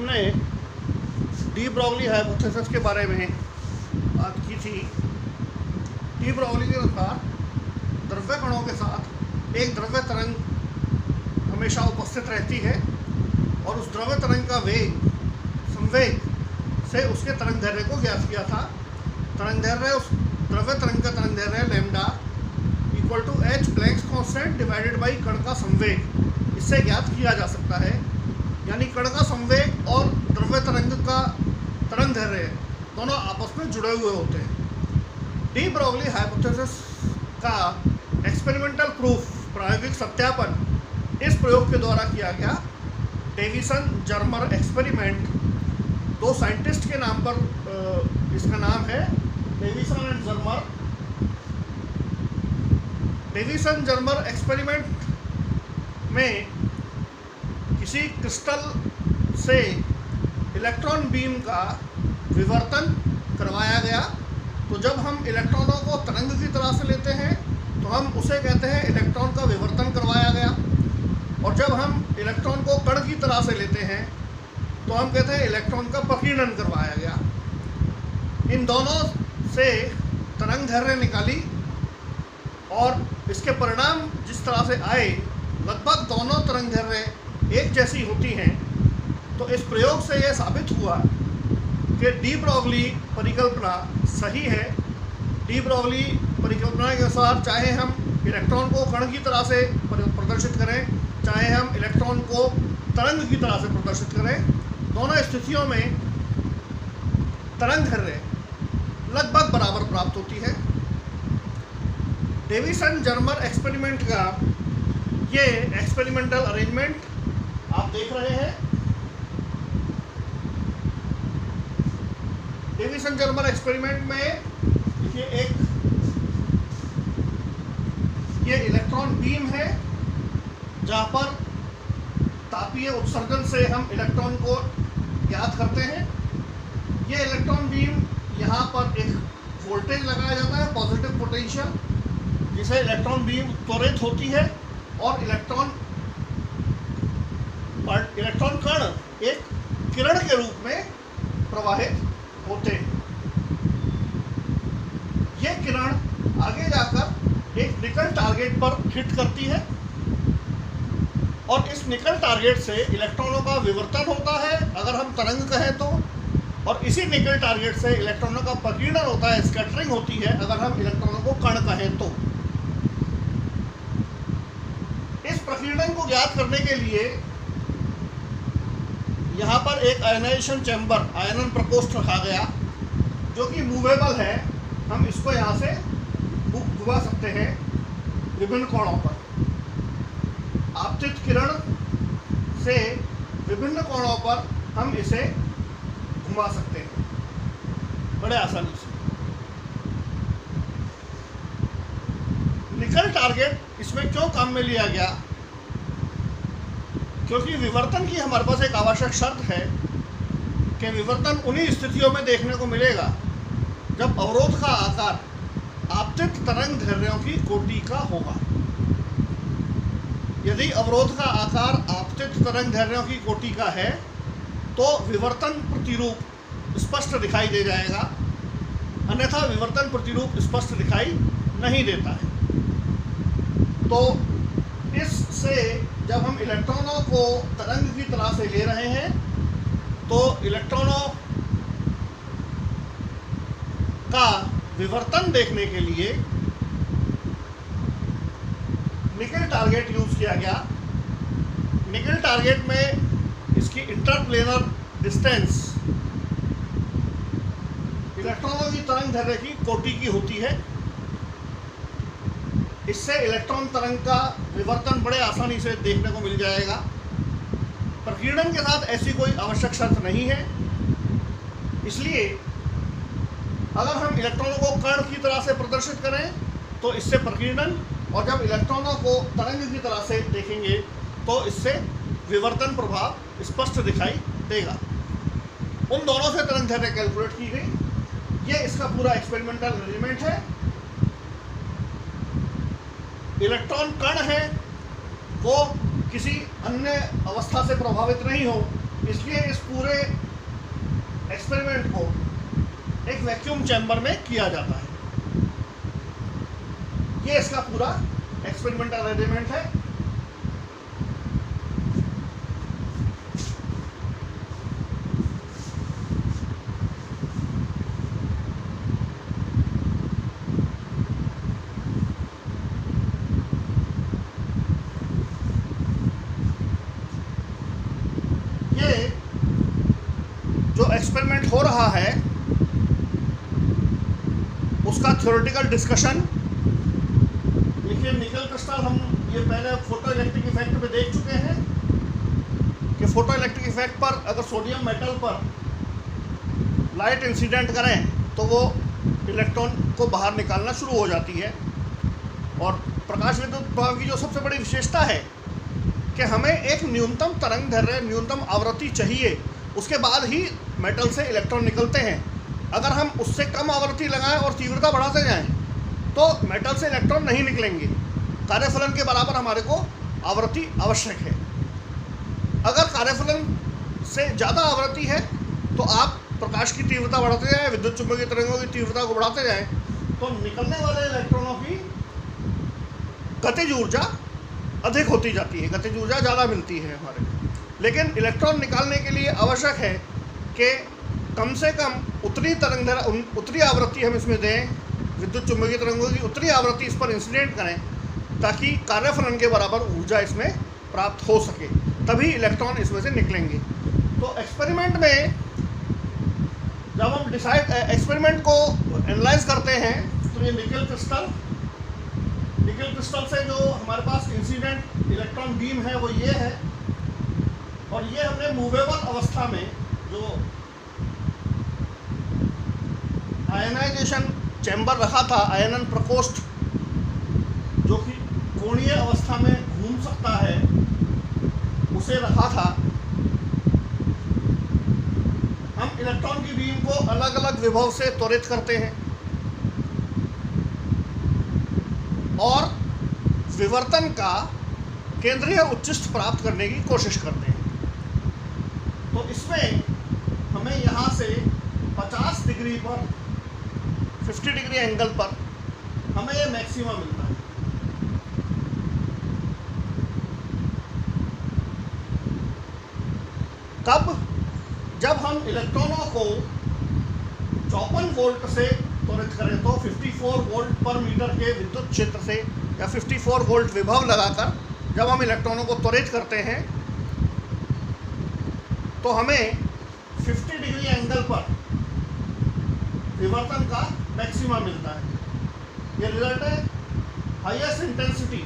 हमने D Broglie hypothesis के बारे में बात की थी। डी ब्रॉगली के अनुसार द्रव्य कणों के साथ एक द्रव्य तरंग हमेशा उपस्थित रहती है और उस द्रव्य तरंग का वेग संवेग से उसके तरंग दैर्घ्य को ज्ञात किया था। तरंग दैर्घ्य उस द्रव्य तरंग का तरंग दैर्घ्य lambda equal to h Planck's constant divided by कण का संवेग, इससे ज्ञात किया जा सकता है। यानी कण का संवेग और द्रव्य तरंग का तरंग दैर्घ्य दोनों आपस में जुड़े हुए होते हैं। डी ब्रॉगली हाइपोथेसिस का एक्सपेरिमेंटल प्रूफ, प्रायोगिक सत्यापन इस प्रयोग के द्वारा किया गया। डेविसन जर्मर एक्सपेरिमेंट, दो साइंटिस्ट के नाम पर इसका नाम है, Davisson and Germer. Davisson Germer experiment में किसी क्रिस्टल से इलेक्ट्रॉन बीम का विवर्तन करवाया गया। तो जब हम इलेक्ट्रॉनों को तरंग की तरह से लेते हैं तो हम उसे कहते हैं इलेक्ट्रॉन का विवर्तन करवाया गया, और जब हम इलेक्ट्रॉन को कण की तरह से लेते हैं तो हम कहते हैं इलेक्ट्रॉन का प्रकीर्णन करवाया गया। इन दोनों से तरंग दैर्घ्य निकाली और इसके परिणाम जिस तरह से आए, लगभग दोनों तरंग दैर्घ्य एक जैसी होती हैं। तो इस प्रयोग से यह साबित हुआ कि डी ब्रॉगली परिकल्पना सही है। डी ब्रॉगली परिकल्पना के अनुसार चाहे हम इलेक्ट्रॉन को कण की तरह से प्रदर्शित करें, चाहे हम इलेक्ट्रॉन को तरंग की तरह से प्रदर्शित करें, दोनों स्थितियों में तरंग दैर्घ्य लगभग बराबर प्राप्त होती है। डेविसन जर्मर एक्सपेरिमेंट का ये एक्सपेरिमेंटल अरेंजमेंट आप देख रहे हैं। डेविसन जर्मर एक्सपेरिमेंट में ये इलेक्ट्रॉन बीम है, जहाँ पर तापीय उत्सर्जन से हम इलेक्ट्रॉन को ज्ञात करते हैं। ये इलेक्ट्रॉन बीम यहाँ पर एक वोल्टेज लगाया जाता है, पॉजिटिव पोटेंशियल, जिसे इलेक्ट्रॉन बीम त्वरित होती है और इलेक्ट्रॉन कण एक किरण के रूप में प्रवाहित होते हैं। ये किरण आगे जाकर एक निकल टारगेट पर हिट करती है और इस निकल टारगेट से इलेक्ट्रॉनों का विवर्तन होता है, अगर हम तरंग कहें तो, और इसी निकल टारगेट से इलेक्ट्रॉनों का प्रकीर्णन होता है, स्कैटरिंग होती है, अगर हम इलेक्ट्रॉनों को कण कहें तो। इस प्रकीर्णन को ज्ञात करने के लिए यहाँ पर एक आयनाइजेशन चैम्बर, आयनन प्रकोष्ठ रखा गया, जो कि मूवेबल है। हम इसको यहाँ से घुमा सकते हैं विभिन्न कोणों पर। आपतित किरण से विभिन्न कोणों पर हम इसे घुमा सकते हैं बड़े आसानी से। निकल टारगेट इसमें क्यों काम में लिया गया? क्योंकि विवर्तन की हमारे पास एक आवश्यक शर्त है कि विवर्तन उन्हीं स्थितियों में देखने को मिलेगा जब अवरोध का आकार आपतित तरंग दैर्घ्यों की कोटि का होगा। यदि अवरोध का आकार आपतित तरंग दैर्घ्यों की कोटि का है तो विवर्तन प्रतिरूप स्पष्ट दिखाई दे जाएगा, अन्यथा विवर्तन प्रतिरूप स्पष्ट दिखाई नहीं देता है। तो इससे जब हम इलेक्ट्रॉनों को तरंग की तरह से ले रहे हैं तो इलेक्ट्रॉनों का विवर्तन देखने के लिए निकल टारगेट यूज किया गया। निकल टारगेट में इसकी इंटरप्लेनर डिस्टेंस इलेक्ट्रॉनों की तरंग दैर्घ्य की कोटि की होती है। इससे इलेक्ट्रॉन तरंग का विवर्तन बड़े आसानी से देखने को मिल जाएगा। प्रकीर्णन के साथ ऐसी कोई आवश्यक शर्त नहीं है, इसलिए अगर हम इलेक्ट्रॉनों को कण की तरह से प्रदर्शित करें तो इससे प्रकीर्णन, और जब इलेक्ट्रॉनों को तरंग की तरह से देखेंगे तो इससे विवर्तन प्रभाव स्पष्ट दिखाई देगा। उन दोनों से तरंग दैर्घ्य कैलकुलेट की गई। ये इसका पूरा एक्सपेरिमेंटल अरेंजमेंट है। इलेक्ट्रॉन कण है वो किसी अन्य अवस्था से प्रभावित नहीं हो, इसलिए इस पूरे एक्सपेरिमेंट को एक वैक्यूम चैम्बर में किया जाता है। ये इसका पूरा एक्सपेरिमेंटल अरेंजमेंट है। ये जो एक्सपेरिमेंट हो रहा है उसका थ्योरेटिकल डिस्कशन, देखिए निकल क्रिस्टल हम ये पहले फोटो इलेक्ट्रिक इफेक्ट में देख चुके हैं कि फोटो इलेक्ट्रिक इफेक्ट पर अगर सोडियम मेटल पर लाइट इंसिडेंट करें तो वो इलेक्ट्रॉन को बाहर निकालना शुरू हो जाती है। और प्रकाश विद्युत प्रभाव की जो सबसे बड़ी विशेषता है कि हमें एक न्यूनतम तरंग दैर्घ्य, न्यूनतम आवृत्ति चाहिए, उसके बाद ही मेटल से इलेक्ट्रॉन निकलते हैं। अगर हम उससे कम आवृत्ति लगाएं और तीव्रता बढ़ाते जाएं तो मेटल से इलेक्ट्रॉन नहीं निकलेंगे। कार्यफलन के बराबर हमारे को आवृत्ति आवश्यक है। अगर कार्यफलन से ज़्यादा आवृत्ति है तो आप प्रकाश की तीव्रता बढ़ाते जाएं, विद्युत चुंबकीय तरंगों की तीव्रता को बढ़ाते जाएं तो निकलने वाले इलेक्ट्रॉनों की गतिज ऊर्जा अधिक होती जाती है, गतिज ऊर्जा ज़्यादा मिलती है हमारे को। लेकिन इलेक्ट्रॉन निकालने के लिए आवश्यक है कि कम से कम उतनी तरंग दैर्घ्य, उतनी आवृत्ति हम इसमें दें, विद्युत चुंबकीय तरंगों की उतनी आवृत्ति इस पर इंसिडेंट करें ताकि कार्यफलन के बराबर ऊर्जा इसमें प्राप्त हो सके, तभी इलेक्ट्रॉन इसमें से निकलेंगे। तो एक्सपेरिमेंट में जब हम एक्सपेरिमेंट को एनालाइज करते हैं तो ये निकल क्रिस्टल से जो हमारे पास इंसिडेंट इलेक्ट्रॉन बीम है वो ये है। और ये हमने मूवेबल अवस्था में जो आयनाइजेशन चैम्बर रखा था, आयनन प्रकोष्ठ जो कि कोणीय अवस्था में घूम सकता है, उसे रखा था। हम इलेक्ट्रॉन की बीम को अलग अलग विभव से त्वरित करते हैं और विवर्तन का केंद्रीय उच्चिष्ट प्राप्त करने की कोशिश करते हैं। तो इसमें हमें यहाँ से 50 डिग्री पर, 50 डिग्री एंगल पर हमें ये मैक्सिमा मिलता है। कब? जब हम इलेक्ट्रॉनों को 54 वोल्ट से त्वरित करें तो 54 वोल्ट पर मीटर के विद्युत क्षेत्र से या 54 वोल्ट विभव लगाकर जब हम इलेक्ट्रॉनों को त्वरित करते हैं तो हमें 50 डिग्री एंगल पर विवर्तन का मैक्सिमा मिलता है। ये रिजल्ट है हाईएस्ट इंटेंसिटी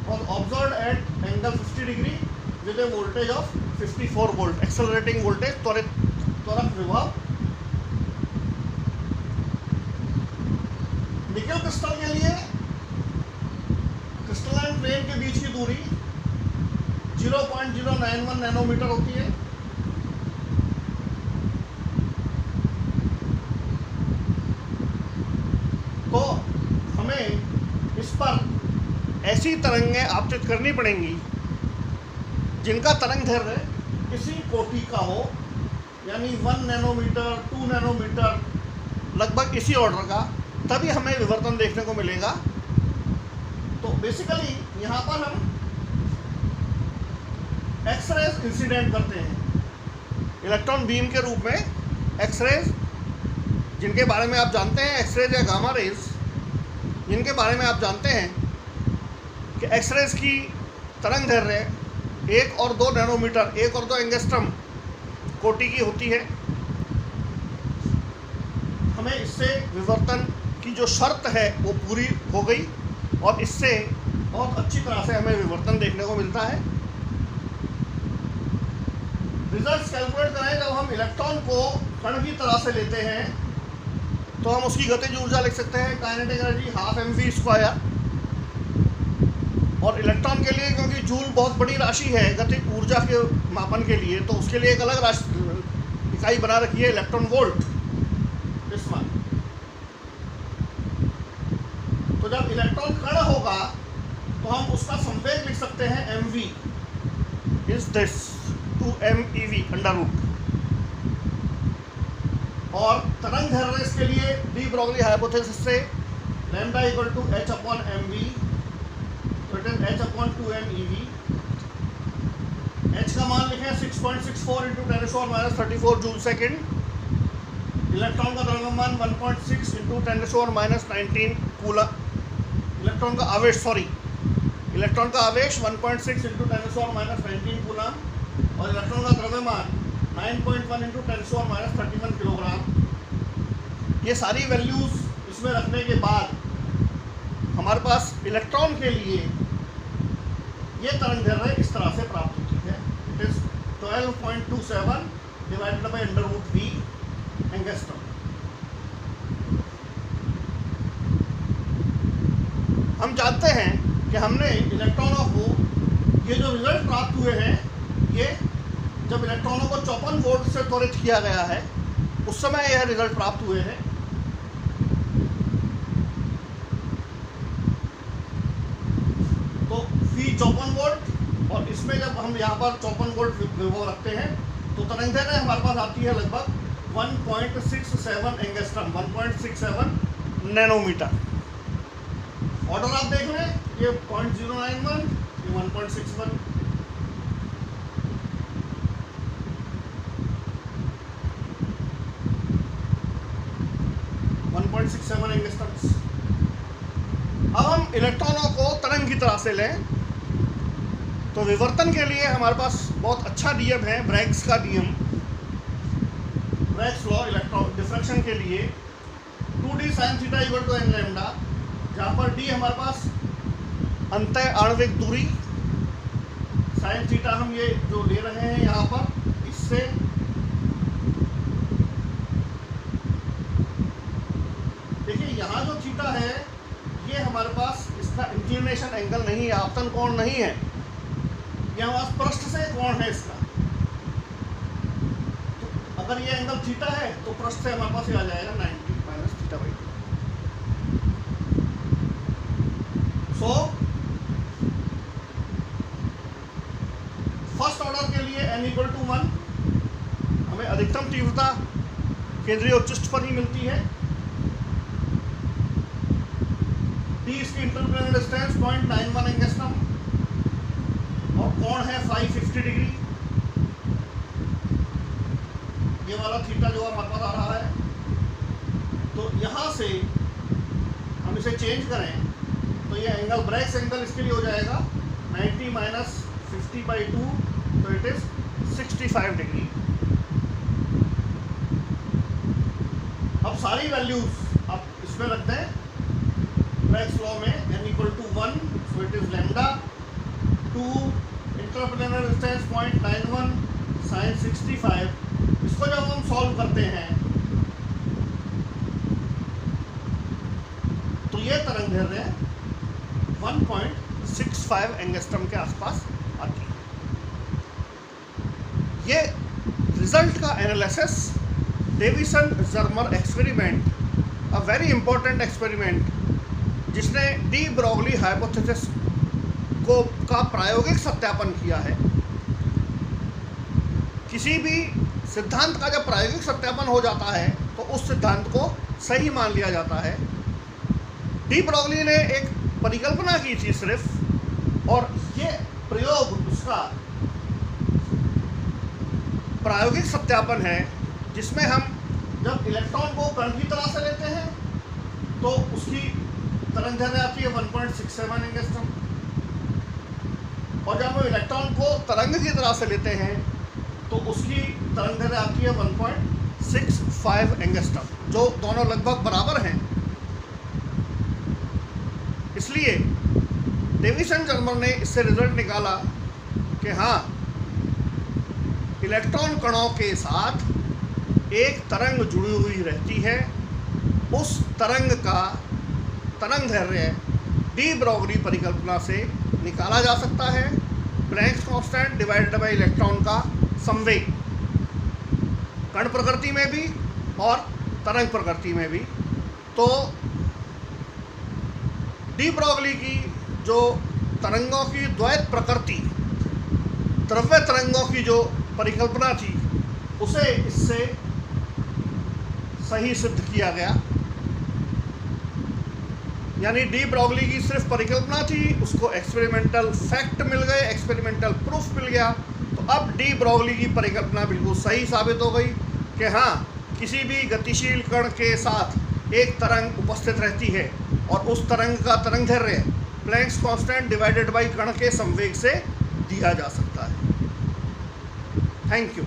और observed at angle 50 degree with a voltage of 54 volt, accelerating voltage, त्वरक विभव। निकल क्रिस्टल के लिए क्रिस्टलाइन प्लेन के बीच की दूरी 0.091 नैनोमीटर होती है। तो हमें इस पर ऐसी तरंगें आपतित करनी पड़ेंगी जिनका तरंग दैर्घ्य किसी कोटि का हो, यानी 1 नैनोमीटर, 2 नैनोमीटर, लगभग इसी ऑर्डर का, तभी हमें विवर्तन देखने को मिलेगा। तो बेसिकली यहाँ पर हम एक्सरेज इंसिडेंट करते हैं इलेक्ट्रॉन बीम के रूप में। एक्सरेज जिनके बारे में आप जानते हैं, एक्सरेज या गामा रेज जिनके बारे में आप जानते हैं कि एक्सरेज की तरंग दैर्घ्य 1 और 2 नैनोमीटर, 1 और 2 एंगस्ट्रम कोटि की होती है। हमें इससे विवर्तन की जो शर्त है वो पूरी हो गई और इससे बहुत अच्छी तरह से हमें विवर्तन देखने को मिलता है। रिजल्ट्स कैलकुलेट करें जब हम इलेक्ट्रॉन को कण की तरह से लेते हैं तो हम उसकी गतिज ऊर्जा लिख सकते हैं काइनेटिक एनर्जी 12 mv²। और इलेक्ट्रॉन के लिए क्योंकि जूल बहुत बड़ी राशि है गतिज ऊर्जा के मापन के लिए, तो उसके लिए एक अलग राशि इकाई बना रखी है, इलेक्ट्रॉन वोल्ट। इसमें तो जब इलेक्ट्रॉन कण होगा तो हम उसका संवेग लिख सकते हैं mv is this. 2m under root. और तरंग दैर्ध्य के लिए डी ब्रोगली हाइपोथेसिस से lambda equal to h upon mv, तो it is h upon 2mev। h का मान लिखें 6.64 इंटू 10⁻34 जूल सेकेंड। इलेक्ट्रॉन का द्रव्यमान 1.6 इंटू 10⁻19 कूलम। इलेक्ट्रॉन का आवेश 1.6 इंटू 10⁻19 कूलम और इलेक्ट्रॉन का द्रव्यमान 9.1 इंटू 10⁻31 किलोग्राम। ये सारी वैल्यूज इसमें रखने के बाद हमारे पास इलेक्ट्रॉन के लिए ये तरंग दैर्ध्य इस तरह से प्राप्त होती है। It is 12.27 divided by under root v angstrom. हम जानते हैं कि हमने इलेक्ट्रॉनों को ये जो रिजल्ट प्राप्त हुए हैं, ये जब इलेक्ट्रॉनों को 54 वोल्ट से त्वरित किया गया है उस समय यह रिजल्ट प्राप्त हुए हैं। तो V 54 वोल्ट और इसमें जब हम यहाँ पर 54 वोल्ट विभव रखते हैं तो तरंग दैर्ध्य हमारे पास आती है लगभग 1.67 एंगस्ट्रॉम, 1.67 नैनोमीटर। ऑर्डर आप देख लें, ये 0.091, ये 1.61। अब हम इलेक्ट्रॉनों को तरंग की तरह से लें तो विवर्तन के लिए हमारे पास बहुत अच्छा नियम है, ब्रैग्स का नियम, ब्रैग्स लॉ। इलेक्ट्रॉन डिफ्रैक्शन के लिए 2d sin theta equal to n lambda, जहाँ पर d हमारे पास अंतः आणविक दूरी, sin थीटा हम ये जो ले रहे हैं यहाँ पर, इससे देखिए यहाँ जो थीटा है ये हमारे पास इसका इंक्लिनेशन एंगल नहीं है, आपतन कोण नहीं है, ये हमारे पास पृष्ठ से कोण है इसका। तो अगर ये एंगल थीटा है तो पृष्ठ से हमारे पास ये आ जाएगा 90 minus theta by 2। So first order के लिए n इक्वल टू 1 हमें अधिकतम तीव्रता केंद्रीय उच्चिष्ट पर ही मिलती है। इसकी इंटरप्लेनर डिस्टेंस 0.91 एंगस्ट्रॉम और कोण है 550 डिग्री। ये वाला थीटा जो हमारे पास आ रहा है, तो यहाँ से हम इसे चेंज करें तो ये एंगल ब्रैग्स एंगल इसके लिए हो जाएगा 90 माइनस 50 बाई 2, तो इट इज 65 डिग्री। अब सारी वैल्यूज आप इसमें रख दें ब्रैग्स लॉ में, n equal to 1, so it is lambda 2 interplanar distance 0.91 sine 65। इसको जब हम सॉल्व करते हैं तो ये तरंग दैर्ध्य 1.65 एंगस्ट्रॉम के आसपास आती है। ये रिजल्ट का analysis Davisson Germer experiment, a very important experiment, जिसने डी ब्रोगली हाइपोथेसिस का प्रायोगिक सत्यापन किया है। किसी भी सिद्धांत का जब प्रायोगिक सत्यापन हो जाता है तो उस सिद्धांत को सही मान लिया जाता है। डी ब्रोगली ने एक परिकल्पना की थी सिर्फ, और ये प्रयोग उसका प्रायोगिक सत्यापन है, जिसमें हम जब इलेक्ट्रॉन को कण की तरह से लेते हैं तो उसकी तरंग दैर्ध्य आती है 1.67 एंगस्ट्रॉम, और जब हम इलेक्ट्रॉन को तरंग की तरह से लेते हैं तो उसकी तरंग दैर्ध्य आती है 1.65 एंगस्ट्रॉम, जो दोनों लगभग बराबर हैं। इसलिए डेविसन जर्मर ने इससे रिजल्ट निकाला कि हाँ, इलेक्ट्रॉन कणों के साथ एक तरंग जुड़ी हुई रहती है, उस तरंग का तरंग दैर्ध्य डी ब्रोगली परिकल्पना से निकाला जा सकता है। Planks constant divided by electron का संवेग, कण प्रकृति में भी और तरंग प्रकृति में भी। तो डी ब्रोगली की जो तरंगों की द्वैत प्रकृति, द्रव्य तरंगों की जो परिकल्पना थी उसे इससे सही सिद्ध किया गया। यानी डी ब्रॉगली की सिर्फ परिकल्पना थी, उसको एक्सपेरिमेंटल फैक्ट मिल गए, एक्सपेरिमेंटल प्रूफ मिल गया। तो अब डी ब्रॉगली की परिकल्पना बिल्कुल सही साबित हो गई कि हाँ, किसी भी गतिशील कण के साथ एक तरंग उपस्थित रहती है और उस तरंग का तरंगदैर्घ्य प्लैंक्स कांस्टेंट डिवाइडेड बाई कण के संवेग से दिया जा सकता है। Thank you.